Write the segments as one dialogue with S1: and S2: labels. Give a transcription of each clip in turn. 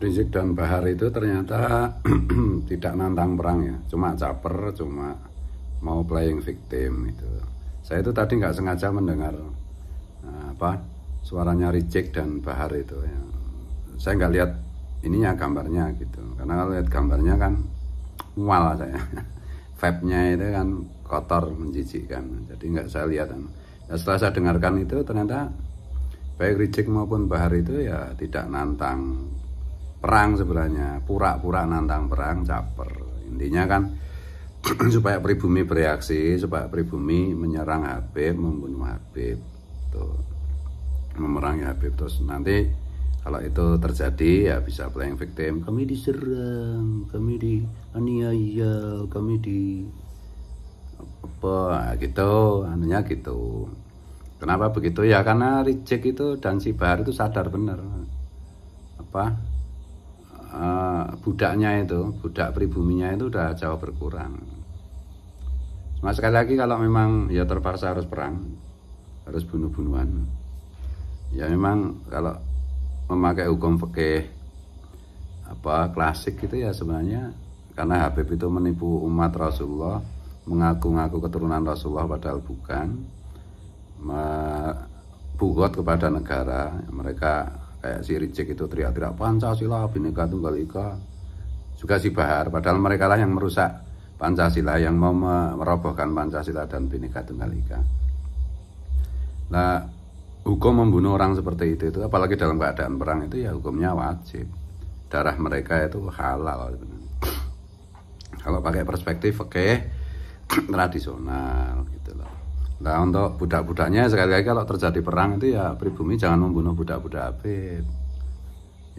S1: Rizik dan Bahar itu ternyata tidak nantang perang ya, cuma caper, cuma mau playing victim itu. Saya itu tadi nggak sengaja mendengar suaranya Rizik dan Bahar itu ya. Saya nggak lihat ininya gambarnya gitu, karena kalau lihat gambarnya kan mual saya. Vibe-nya itu kan kotor, menjijikkan, jadi nggak saya lihat. Nah, setelah saya dengarkan itu ternyata baik Rizik maupun Bahar itu ya tidak nantang perang sebenarnya, pura-pura nantang perang, caper. Intinya kan supaya pribumi bereaksi, supaya pribumi menyerang Habib, membunuh Habib, tuh, memerangi Habib. Terus nanti kalau itu terjadi ya bisa playing victim, kami diserang, kami dianiaya, kami di apa gitu, anunya gitu. Kenapa begitu ya? Karena Rizik itu dan si Bahar itu sadar benar budaknya itu, budak pribuminya itu udah jauh berkurang. Cuma sekali lagi kalau memang ya terpaksa harus perang, harus bunuh-bunuhan, ya memang kalau memakai hukum fikih klasik gitu ya sebenarnya, karena Habib itu menipu umat Rasulullah, mengaku-ngaku keturunan Rasulullah padahal bukan, bugot kepada negara. Mereka kayak si Rizik itu teriak-teriak Pancasila, Bhinneka Tunggal Ika. Juga si Bahar, padahal mereka lah yang merusak Pancasila, yang mau merobohkan Pancasila dan Bhinneka Tunggal Ika. Nah, hukum membunuh orang seperti itu apalagi dalam keadaan perang itu ya hukumnya wajib. Darah mereka itu halal. Kalau pakai perspektif fikih tradisional gitu loh. Nah, untuk budak-budaknya sekali lagi kalau terjadi perang itu ya pribumi jangan membunuh budak-budak Habib.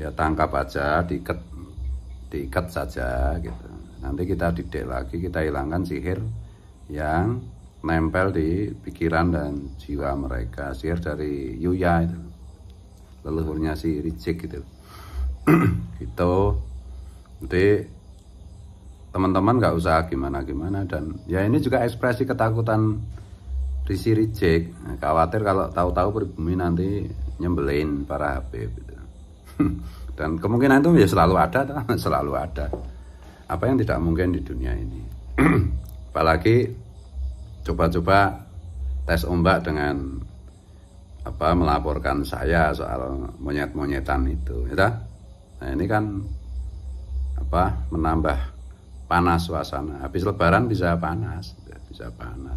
S1: Ya tangkap aja, diikat saja gitu. Nanti kita didik lagi, kita hilangkan sihir yang nempel di pikiran dan jiwa mereka. Sihir dari Yuya itu, leluhurnya si Rizik gitu. Gitu. Nanti teman-teman nggak usah gimana-gimana, dan ya ini juga ekspresi ketakutan di si Rizik, khawatir kalau tahu-tahu pribumi nanti nyembelin para Habib gitu. Dan kemungkinan itu ya selalu ada, selalu ada. Apa yang tidak mungkin di dunia ini. Apalagi coba-coba tes ombak dengan melaporkan saya soal monyet-monyetan itu, ya. Nah ini kan menambah panas suasana. Habis Lebaran bisa panas.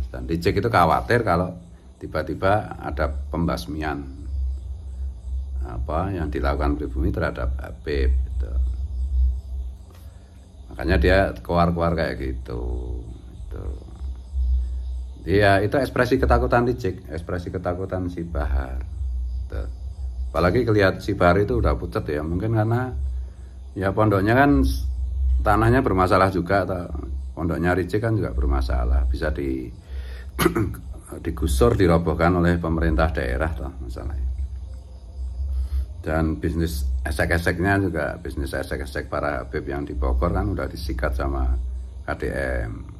S1: Dan Rizik itu khawatir kalau tiba-tiba ada pembasmian yang dilakukan pribumi terhadap Habib gitu. Makanya dia keluar-keluar kayak gitu. Ya itu ekspresi ketakutan Rizik, ekspresi ketakutan si Bahar gitu. Apalagi kelihatan si Bahar itu udah pucat ya, mungkin karena ya pondoknya kan tanahnya bermasalah juga, pondoknya Rizik kan juga bermasalah, bisa digusur, dirobohkan oleh pemerintah daerah masalahnya. Dan bisnis esek-eseknya juga, bisnis esek-esek para Habib yang di Bogor kan udah disikat sama KDM.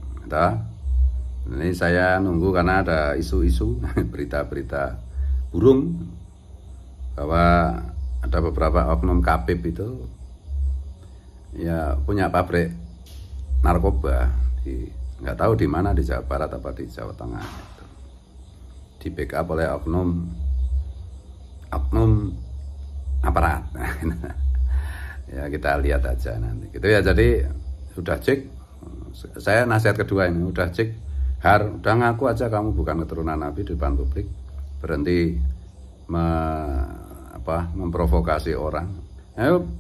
S1: Ini saya nunggu karena ada isu-isu, berita-berita burung bahwa ada beberapa oknum Kabib itu ya punya pabrik narkoba nggak tahu di mana, di Jawa Barat apa di Jawa Tengah itu. Di backup oleh oknum aparat. Ya kita lihat aja nanti gitu ya. Jadi udah cek, saya nasihat kedua ini, udah cek Har, udah ngaku aja kamu bukan keturunan Nabi di depan publik, berhenti memprovokasi orang.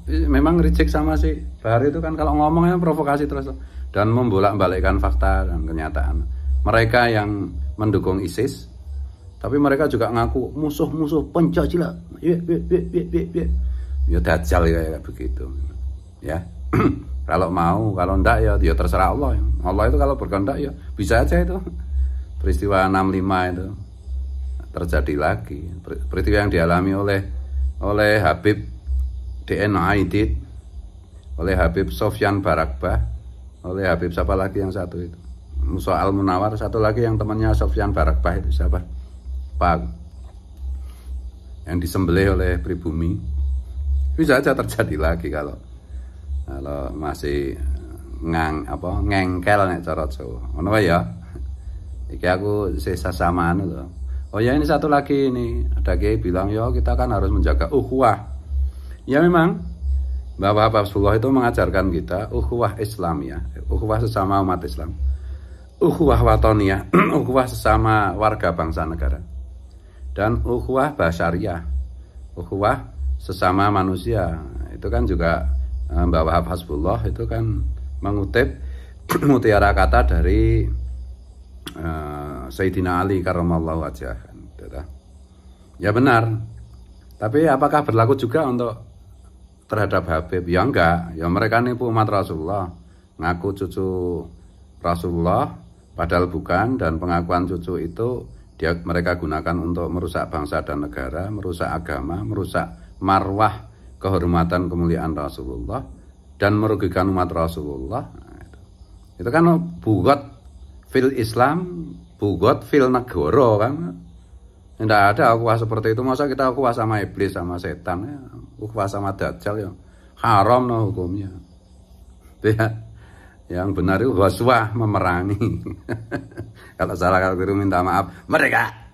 S1: Memang Rizik sama si Bahar itu kan kalau ngomongnya provokasi terus dan membolak-balikkan fakta dan kenyataan. Mereka yang mendukung ISIS, tapi mereka juga ngaku musuh-musuh Pancasila. Ya dajjal kayak begitu. Ya. Kalau mau, kalau enggak ya terserah Allah. Allah itu kalau berkehendak ya bisa aja itu peristiwa 65 itu terjadi lagi. Peristiwa yang dialami oleh Habib DN Aidit, oleh Habib Sofyan Barakbah, oleh Habib siapa lagi yang satu itu, Musa Al Munawar, satu lagi yang temannya Sofyan Barakbah itu siapa? Pak, yang disembelih oleh pribumi. Bisa aja terjadi lagi kalau masih ngengkel nek cara Jawa. Ngono ya. Iki aku sisa samaan loh. Oh ya, ini satu lagi ini, ada kiai bilang ya kita kan harus menjaga ukhuwah. Ya memang Bapak Habibullah itu mengajarkan kita ukhuwah Islamiyah, ukhuwah sesama umat Islam, ukhuwah watoniyah, ukhuwah sesama warga bangsa negara, dan ukhuwah basyariah, ukhuwah sesama manusia. Itu kan juga Bapak Habibullah itu kan mengutip mutiara kata dari Sayyidina Ali karramallahu wajhah. Ya benar. Tapi apakah berlaku juga untuk terhadap Habib? Ya enggak. Ya mereka nipu umat Rasulullah, ngaku cucu Rasulullah padahal bukan, dan pengakuan cucu itu mereka gunakan untuk merusak bangsa dan negara, merusak agama, merusak marwah kehormatan kemuliaan Rasulullah, dan merugikan umat Rasulullah. Itu kan bugot fil Islam, bugot fil negoro kan. Tidak ada ukhuwah seperti itu. Masa kita ukhuwah sama iblis, sama setan ya. Ukhuwah sama dajjal ya haram no hukumnya. Ya. Yang benar itu ghazwah, memerangi. Kalau salah kalau keliru minta maaf. Mereka